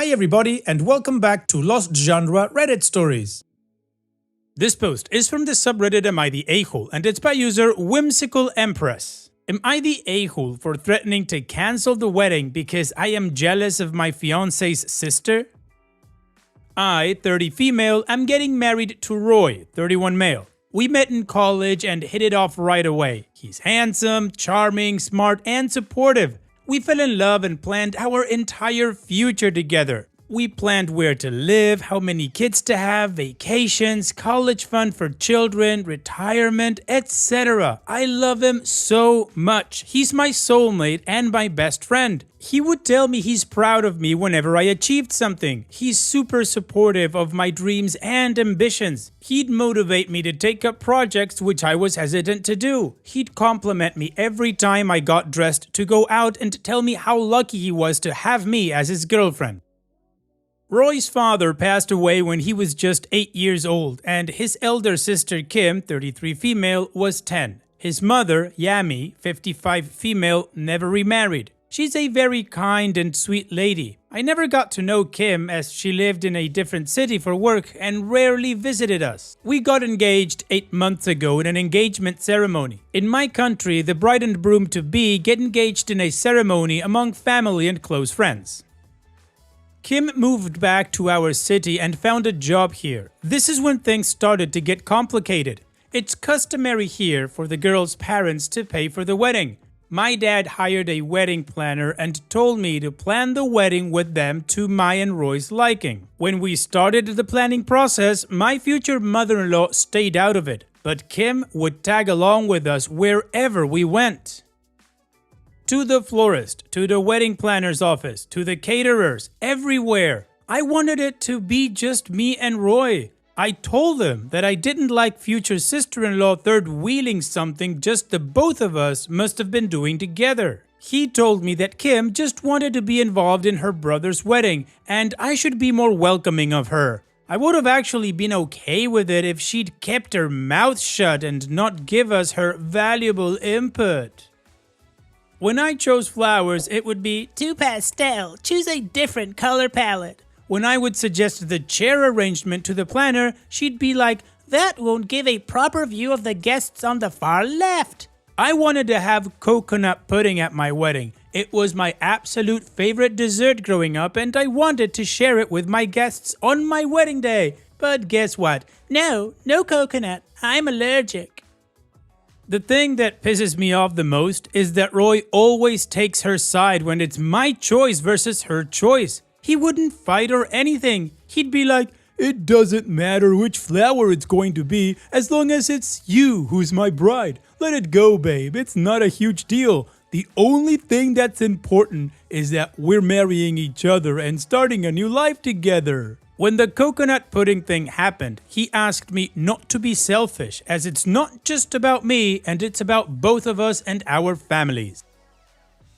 Hi everybody and welcome back to Lost Genre Reddit Stories. This post is from the subreddit Am I the A-hole and it's by user Whimsical Empress. Am I the a-hole for threatening to cancel the wedding because I am jealous of my fiance's sister? I, 30 female, am getting married to Roy, 31 male. We met in college and hit it off right away. He's handsome, charming, smart, and supportive. We fell in love and planned our entire future together. We planned where to live, how many kids to have, vacations, college fund for children, retirement, etc. I love him so much. He's my soulmate and my best friend. He would tell me he's proud of me whenever I achieved something. He's super supportive of my dreams and ambitions. He'd motivate me to take up projects which I was hesitant to do. He'd compliment me every time I got dressed to go out and tell me how lucky he was to have me as his girlfriend. Roy's father passed away when he was just 8 years old, and his elder sister Kim, 33 female, was 10. His mother, Yami, 55 female, never remarried. She's a very kind and sweet lady. I never got to know Kim as she lived in a different city for work and rarely visited us. We got engaged 8 months ago in an engagement ceremony. In my country, the bride and groom-to-be get engaged in a ceremony among family and close friends. Kim moved back to our city and found a job here. This is when things started to get complicated. It's customary here for the girl's parents to pay for the wedding. My dad hired a wedding planner and told me to plan the wedding with them to my and Roy's liking. When we started the planning process, my future mother-in-law stayed out of it, but Kim would tag along with us wherever we went. To the florist, to the wedding planner's office, to the caterers, everywhere. I wanted it to be just me and Roy. I told them that I didn't like future sister-in-law third-wheeling something just the both of us must have been doing together. He told me that Kim just wanted to be involved in her brother's wedding and I should be more welcoming of her. I would have actually been okay with it if she'd kept her mouth shut and not give us her valuable input. When I chose flowers, it would be too pastel, choose a different color palette. When I would suggest the chair arrangement to the planner, she'd be like, that won't give a proper view of the guests on the far left. I wanted to have coconut pudding at my wedding. It was my absolute favorite dessert growing up and I wanted to share it with my guests on my wedding day. But guess what? No coconut. I'm allergic. The thing that pisses me off the most is that Roy always takes her side when it's my choice versus her choice. He wouldn't fight or anything. He'd be like, it doesn't matter which flower it's going to be as long as it's you who's my bride. Let it go, babe. It's not a huge deal. The only thing that's important is that we're marrying each other and starting a new life together. When the coconut pudding thing happened, he asked me not to be selfish as it's not just about me and it's about both of us and our families.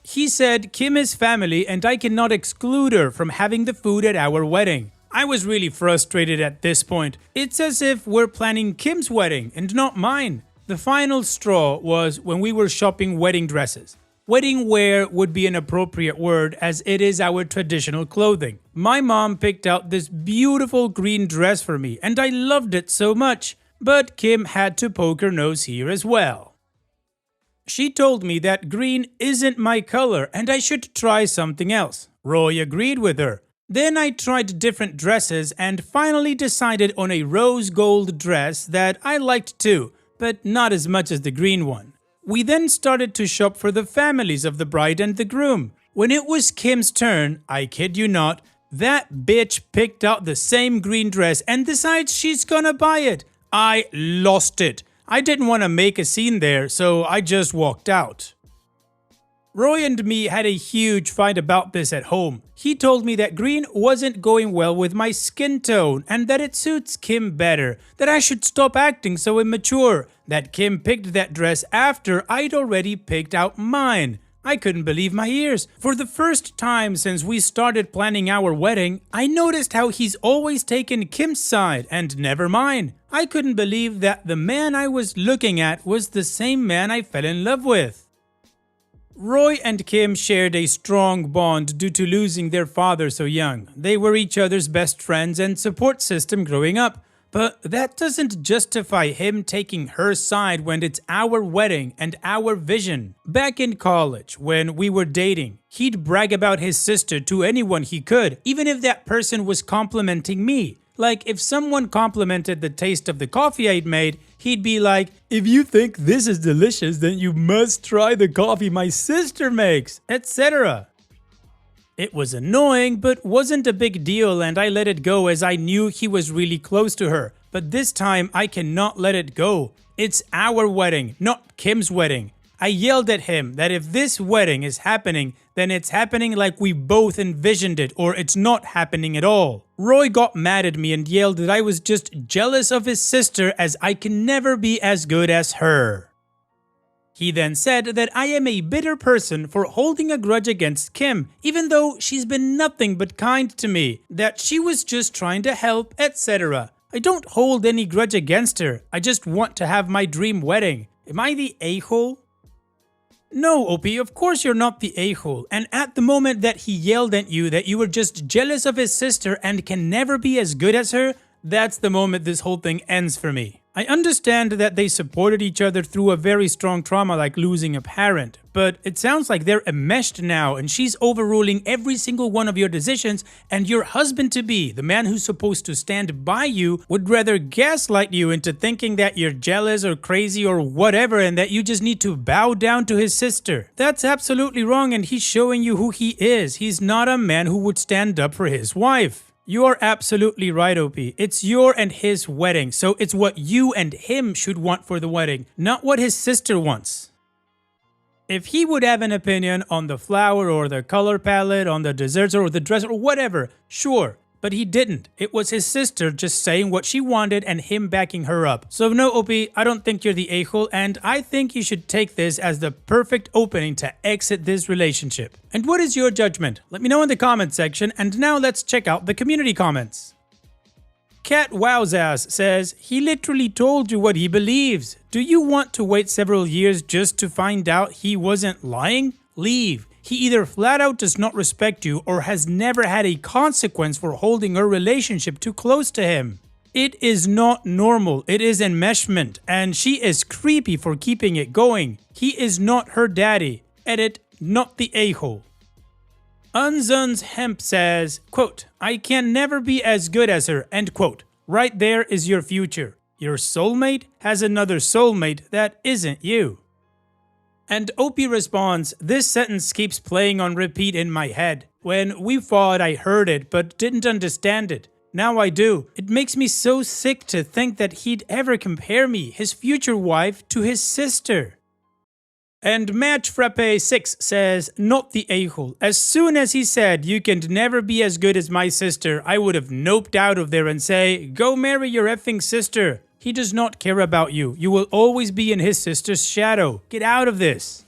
He said Kim is family and I cannot exclude her from having the food at our wedding. I was really frustrated at this point. It's as if we're planning Kim's wedding and not mine. The final straw was when we were shopping wedding dresses. Wedding wear would be an appropriate word as it is our traditional clothing. My mom picked out this beautiful green dress for me and I loved it so much, but Kim had to poke her nose here as well. She told me that green isn't my color and I should try something else. Roy agreed with her. Then I tried different dresses and finally decided on a rose gold dress that I liked too, but not as much as the green one. We then started to shop for the families of the bride and the groom. When it was Kim's turn, I kid you not, that bitch picked out the same green dress and decides she's gonna buy it. I lost it. I didn't want to make a scene there, so I just walked out. Roy and me had a huge fight about this at home. He told me that green wasn't going well with my skin tone and that it suits Kim better, that I should stop acting so immature, that Kim picked that dress after I'd already picked out mine. I couldn't believe my ears. For the first time since we started planning our wedding, I noticed how he's always taken Kim's side and never mine. I couldn't believe that the man I was looking at was the same man I fell in love with. Roy and Kim shared a strong bond due to losing their father so young. They were each other's best friends and support system growing up. But that doesn't justify him taking her side when it's our wedding and our vision. Back in college, when we were dating, he'd brag about his sister to anyone he could, even if that person was complimenting me. Like, if someone complimented the taste of the coffee I'd made, he'd be like, "If you think this is delicious, then you must try the coffee my sister makes," etc. It was annoying, but wasn't a big deal, and I let it go as I knew he was really close to her. But this time, I cannot let it go. It's our wedding, not Kim's wedding. I yelled at him that if this wedding is happening, then it's happening like we both envisioned it, or it's not happening at all. Roy got mad at me and yelled that I was just jealous of his sister as I can never be as good as her. He then said that I am a bitter person for holding a grudge against Kim, even though she's been nothing but kind to me, that she was just trying to help, etc. I don't hold any grudge against her, I just want to have my dream wedding. Am I the a-hole? No, OP, of course you're not the a-hole, and at the moment that he yelled at you that you were just jealous of his sister and can never be as good as her, that's the moment this whole thing ends for me. I understand that they supported each other through a very strong trauma like losing a parent, but it sounds like they're enmeshed now and she's overruling every single one of your decisions, and your husband-to-be, the man who's supposed to stand by you, would rather gaslight you into thinking that you're jealous or crazy or whatever and that you just need to bow down to his sister. That's absolutely wrong, and he's showing you who he is. He's not a man who would stand up for his wife. You are absolutely right, OP. It's your and his wedding, so it's what you and him should want for the wedding, not what his sister wants. If he would have an opinion on the flower or the color palette, on the desserts or the dress or whatever, sure. But he didn't. It was his sister just saying what she wanted and him backing her up. So no, OP, I don't think you're the a-hole, and I think you should take this as the perfect opening to exit this relationship. And what is your judgment? Let me know in the comment section, and now let's check out the community comments. Cat Wowzass says, he literally told you what he believes. Do you want to wait several years just to find out he wasn't lying? Leave. He either flat out does not respect you or has never had a consequence for holding her relationship too close to him. It is not normal, it is enmeshment, and she is creepy for keeping it going. He is not her daddy. Edit, not the a-hole. Unzun's Hemp says, quote, I can never be as good as her, end quote. Right there is your future. Your soulmate has another soulmate that isn't you. And OP responds, this sentence keeps playing on repeat in my head. When we fought, I heard it, but didn't understand it. Now I do. It makes me so sick to think that he'd ever compare me, his future wife, to his sister. And Match Frappe 6 says, not the a-hole. As soon as he said, you can never be as good as my sister, I would have noped out of there and say, go marry your effing sister. He does not care about you. You will always be in his sister's shadow. Get out of this.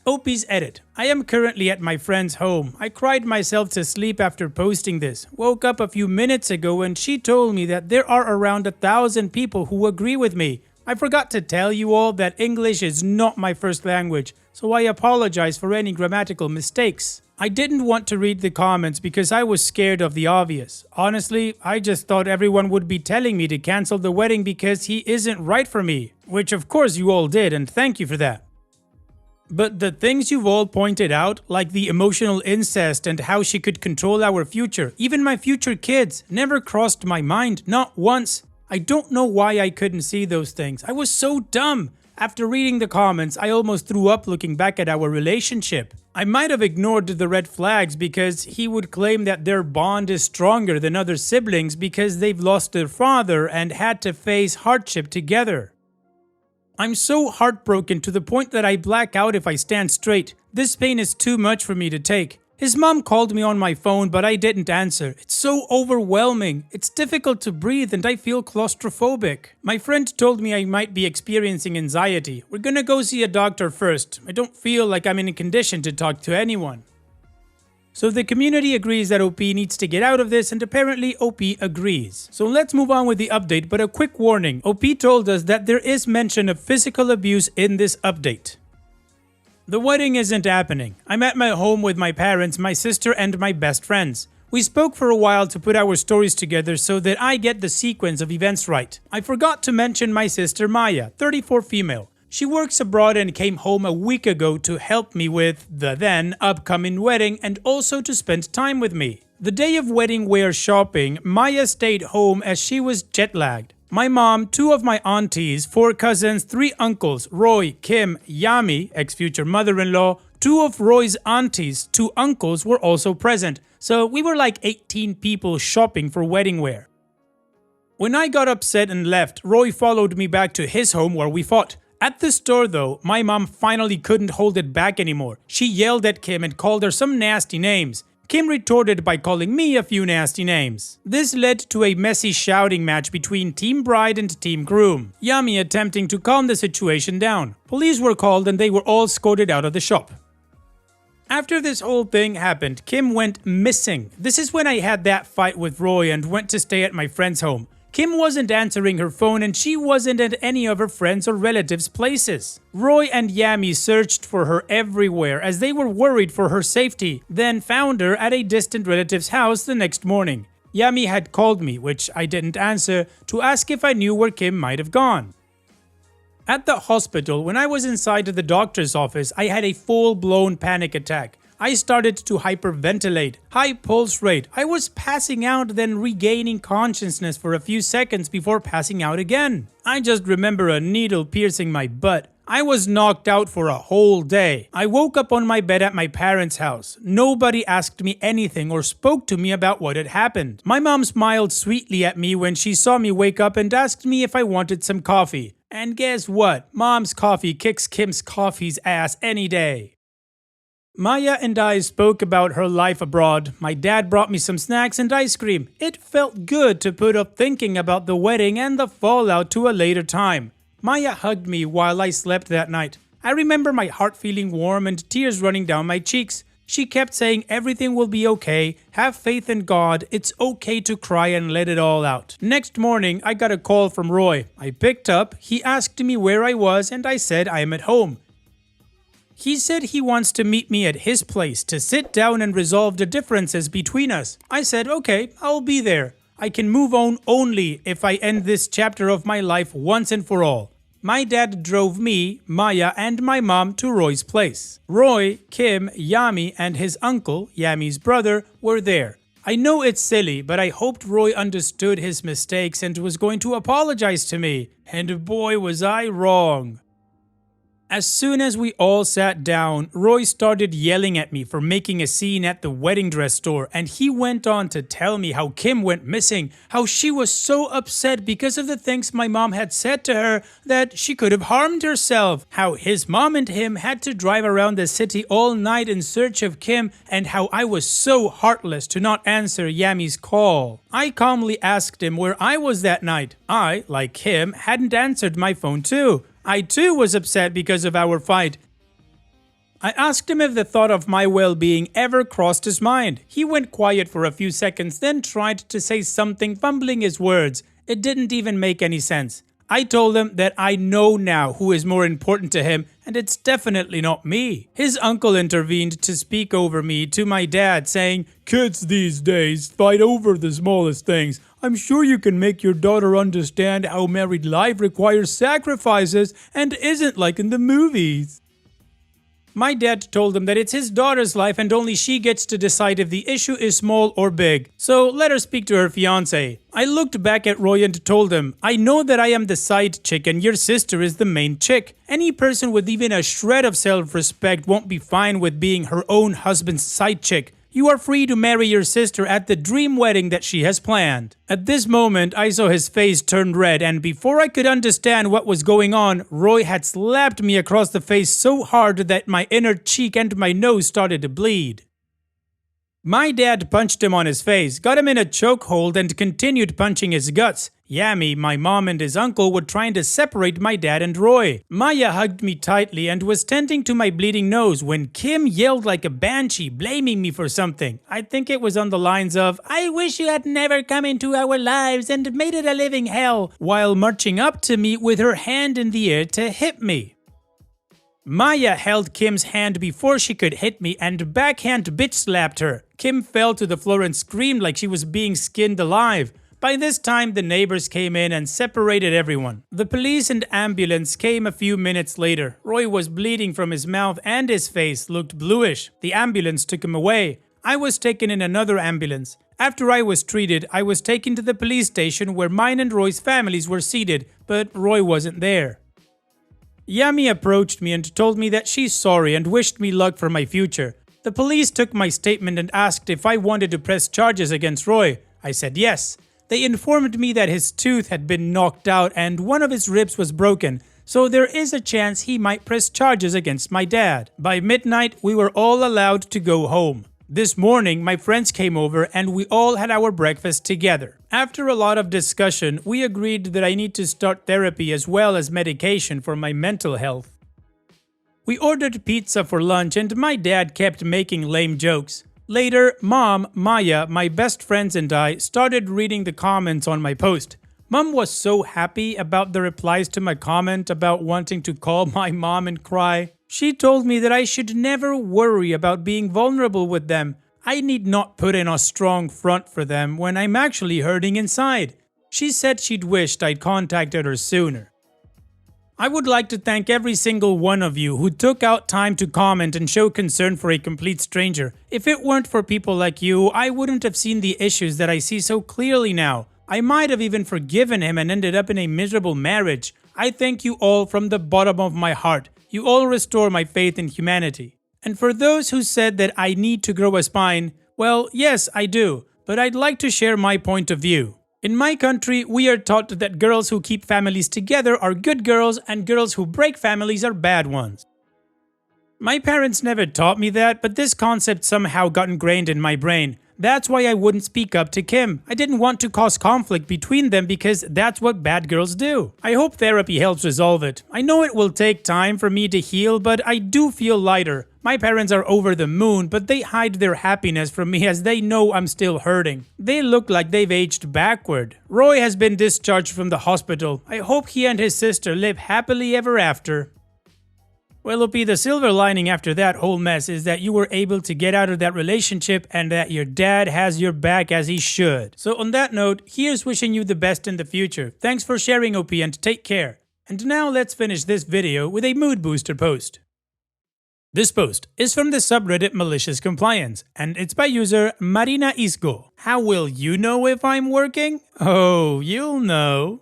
OP's edit. I am currently at my friend's home. I cried myself to sleep after posting this. Woke up a few minutes ago and she told me that there are around 1,000 people who agree with me. I forgot to tell you all that English is not my first language, so I apologize for any grammatical mistakes. I didn't want to read the comments because I was scared of the obvious. Honestly, I just thought everyone would be telling me to cancel the wedding because he isn't right for me, which of course you all did, and thank you for that. But the things you've all pointed out, like the emotional incest and how she could control our future, even my future kids, never crossed my mind, not once. I don't know why I couldn't see those things. I was so dumb. After reading the comments, I almost threw up looking back at our relationship. I might have ignored the red flags because he would claim that their bond is stronger than other siblings because they've lost their father and had to face hardship together. I'm so heartbroken to the point that I black out if I stand straight. This pain is too much for me to take. His mom called me on my phone, but I didn't answer. It's so overwhelming. It's difficult to breathe and I feel claustrophobic. My friend told me I might be experiencing anxiety. We're gonna go see a doctor first. I don't feel like I'm in a condition to talk to anyone. So the community agrees that OP needs to get out of this, and apparently OP agrees. So let's move on with the update, but a quick warning. OP told us that there is mention of physical abuse in this update. The wedding isn't happening. I'm at my home with my parents, my sister, and my best friends. We spoke for a while to put our stories together so that I get the sequence of events right. I forgot to mention my sister Maya, 34 female. She works abroad and came home a week ago to help me with the then upcoming wedding and also to spend time with me. The day of wedding wear shopping, Maya stayed home as she was jet lagged. My mom, 2 of my aunties, 4 cousins, 3 uncles, Roy, Kim, Yami, ex-future mother-in-law, 2 of Roy's aunties, 2 uncles were also present. So we were like 18 people shopping for wedding wear. When I got upset and left, Roy followed me back to his home where we fought. At the store though, my mom finally couldn't hold it back anymore. She yelled at Kim and called her some nasty names. Kim retorted by calling me a few nasty names. This led to a messy shouting match between Team Bride and Team Groom, Yami attempting to calm the situation down. Police were called and they were all escorted out of the shop. After this whole thing happened, Kim went missing. This is when I had that fight with Roy and went to stay at my friend's home. Kim wasn't answering her phone and she wasn't at any of her friends' or relatives' places. Roy and Yami searched for her everywhere as they were worried for her safety, then found her at a distant relative's house the next morning. Yami had called me, which I didn't answer, to ask if I knew where Kim might have gone. At the hospital, when I was inside the doctor's office, I had a full-blown panic attack. I started to hyperventilate, high pulse rate. I was passing out, then regaining consciousness for a few seconds before passing out again. I just remember a needle piercing my butt. I was knocked out for a whole day. I woke up on my bed at my parents' house. Nobody asked me anything or spoke to me about what had happened. My mom smiled sweetly at me when she saw me wake up and asked me if I wanted some coffee. And guess what? Mom's coffee kicks Kim's coffee's ass any day. Maya and I spoke about her life abroad. My dad brought me some snacks and ice cream. It felt good to put up thinking about the wedding and the fallout to a later time. Maya hugged me while I slept that night. I remember my heart feeling warm and tears running down my cheeks. She kept saying everything will be okay, have faith in God, it's okay to cry and let it all out. Next morning, I got a call from Roy. I picked up, he asked me where I was and I said I am at home. He said he wants to meet me at his place to sit down and resolve the differences between us. I said, okay, I'll be there. I can move on only if I end this chapter of my life once and for all. My dad drove me, Maya, and my mom to Roy's place. Roy, Kim, Yami, and his uncle, Yami's brother, were there. I know it's silly, but I hoped Roy understood his mistakes and was going to apologize to me. And boy, was I wrong. As soon as we all sat down, Roy started yelling at me for making a scene at the wedding dress store, and he went on to tell me how Kim went missing, how she was so upset because of the things my mom had said to her that she could have harmed herself, how his mom and him had to drive around the city all night in search of Kim, and how I was so heartless to not answer Yami's call. I calmly asked him where I was that night. I, like him, hadn't answered my phone too. I too was upset because of our fight. I asked him if the thought of my well-being ever crossed his mind. He went quiet for a few seconds, then tried to say something, fumbling his words. It didn't even make any sense. I told him that I know now who is more important to him, and it's definitely not me. His uncle intervened to speak over me to my dad, saying, "Kids these days fight over the smallest things. I'm sure you can make your daughter understand how married life requires sacrifices and isn't like in the movies." My dad told him that it's his daughter's life and only she gets to decide if the issue is small or big. So let her speak to her fiance. I looked back at Roy and told him, "I know that I am the side chick and your sister is the main chick. Any person with even a shred of self-respect won't be fine with being her own husband's side chick. You are free to marry your sister at the dream wedding that she has planned." At this moment, I saw his face turn red, and before I could understand what was going on, Roy had slapped me across the face so hard that my inner cheek and my nose started to bleed. My dad punched him on his face, got him in a chokehold, and continued punching his guts. Yami, my mom, and his uncle were trying to separate my dad and Roy. Maya hugged me tightly and was tending to my bleeding nose when Kim yelled like a banshee, blaming me for something. I think it was on the lines of, "I wish you had never come into our lives and made it a living hell," while marching up to me with her hand in the air to hit me. Maya held Kim's hand before she could hit me and backhand bitch slapped her. Kim fell to the floor and screamed like she was being skinned alive. By this time, the neighbors came in and separated everyone. The police and ambulance came a few minutes later. Roy was bleeding from his mouth and his face looked bluish. The ambulance took him away. I was taken in another ambulance. After I was treated, I was taken to the police station where mine and Roy's families were seated, but Roy wasn't there. Yami approached me and told me that she's sorry and wished me luck for my future. The police took my statement and asked if I wanted to press charges against Roy. I said yes. They informed me that his tooth had been knocked out and one of his ribs was broken, so there is a chance he might press charges against my dad. By midnight, we were all allowed to go home. This morning, my friends came over and we all had our breakfast together. After a lot of discussion, we agreed that I need to start therapy as well as medication for my mental health. We ordered pizza for lunch and my dad kept making lame jokes. Later, Mom, Maya, my best friends and I started reading the comments on my post. Mom was so happy about the replies to my comment about wanting to call my mom and cry. She told me that I should never worry about being vulnerable with them. I need not put in a strong front for them when I'm actually hurting inside. She said she'd wished I'd contacted her sooner. I would like to thank every single one of you who took out time to comment and show concern for a complete stranger. If it weren't for people like you, I wouldn't have seen the issues that I see so clearly now. I might have even forgiven him and ended up in a miserable marriage. I thank you all from the bottom of my heart. You all restore my faith in humanity. And for those who said that I need to grow a spine, well, yes, I do, but I'd like to share my point of view. In my country, we are taught that girls who keep families together are good girls and girls who break families are bad ones. My parents never taught me that, but this concept somehow got ingrained in my brain. That's why I wouldn't speak up to Kim. I didn't want to cause conflict between them because that's what bad girls do. I hope therapy helps resolve it. I know it will take time for me to heal, but I do feel lighter. My parents are over the moon, but they hide their happiness from me as they know I'm still hurting. They look like they've aged backward. Roy has been discharged from the hospital. I hope he and his sister live happily ever after. Well, Opie, the silver lining after that whole mess is that you were able to get out of that relationship and that your dad has your back as he should. So on that note, here's wishing you the best in the future. Thanks for sharing, Opie, and take care. And now let's finish this video with a mood booster post. This post is from the subreddit Malicious Compliance, and it's by user Marina Isgo. How will you know if I'm working? Oh, you'll know.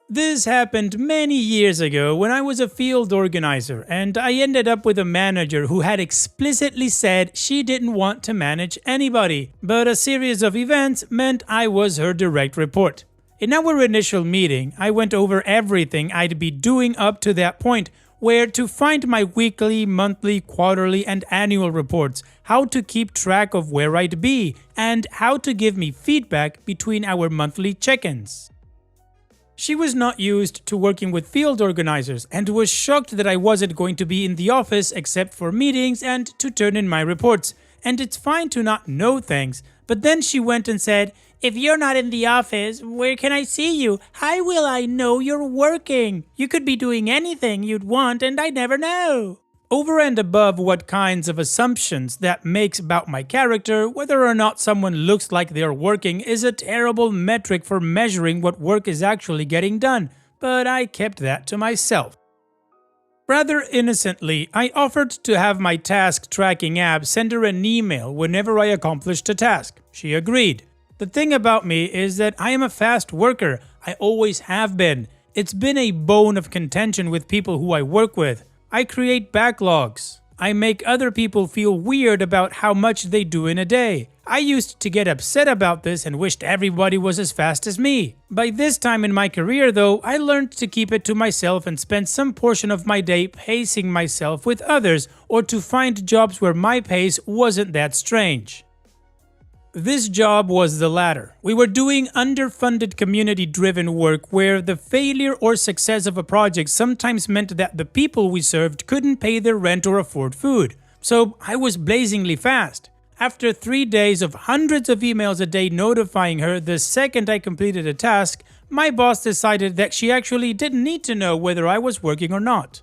This happened many years ago when I was a field organizer and I ended up with a manager who had explicitly said she didn't want to manage anybody, but a series of events meant I was her direct report. In our initial meeting, I went over everything I'd be doing up to that point, where to find my weekly, monthly, quarterly, and annual reports, how to keep track of where I'd be, and how to give me feedback between our monthly check-ins. She was not used to working with field organizers and was shocked that I wasn't going to be in the office except for meetings and to turn in my reports. And it's fine to not know things, but then she went and said, "If you're not in the office, where can I see you? How will I know you're working? You could be doing anything you'd want and I never know." Over and above what kinds of assumptions that makes about my character, whether or not someone looks like they're working is a terrible metric for measuring what work is actually getting done, but I kept that to myself. Rather innocently, I offered to have my task tracking app send her an email whenever I accomplished a task. She agreed. The thing about me is that I am a fast worker. I always have been. It's been a bone of contention with people who I work with. I create backlogs. I make other people feel weird about how much they do in a day. I used to get upset about this and wished everybody was as fast as me. By this time in my career though, I learned to keep it to myself and spend some portion of my day pacing myself with others or to find jobs where my pace wasn't that strange. This job was the latter. We were doing underfunded community-driven work where the failure or success of a project sometimes meant that the people we served couldn't pay their rent or afford food. So I was blazingly fast. After 3 days of hundreds of emails a day notifying her the second I completed a task, my boss decided that she actually didn't need to know whether I was working or not.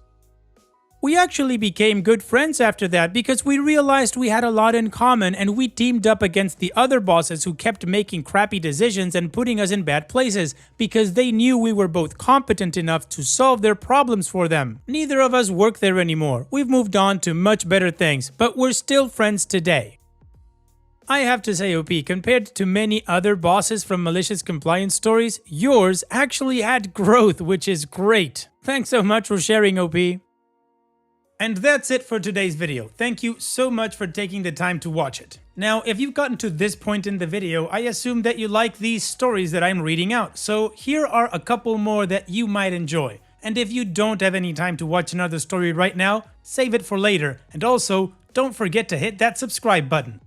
We actually became good friends after that because we realized we had a lot in common and we teamed up against the other bosses who kept making crappy decisions and putting us in bad places because they knew we were both competent enough to solve their problems for them. Neither of us work there anymore. We've moved on to much better things, but we're still friends today. I have to say, OP, compared to many other bosses from Malicious Compliance stories, yours actually had growth, which is great. Thanks so much for sharing, OP. And that's it for today's video. Thank you so much for taking the time to watch it. Now, if you've gotten to this point in the video, I assume that you like these stories that I'm reading out, so here are a couple more that you might enjoy. And if you don't have any time to watch another story right now, save it for later, and also, don't forget to hit that subscribe button.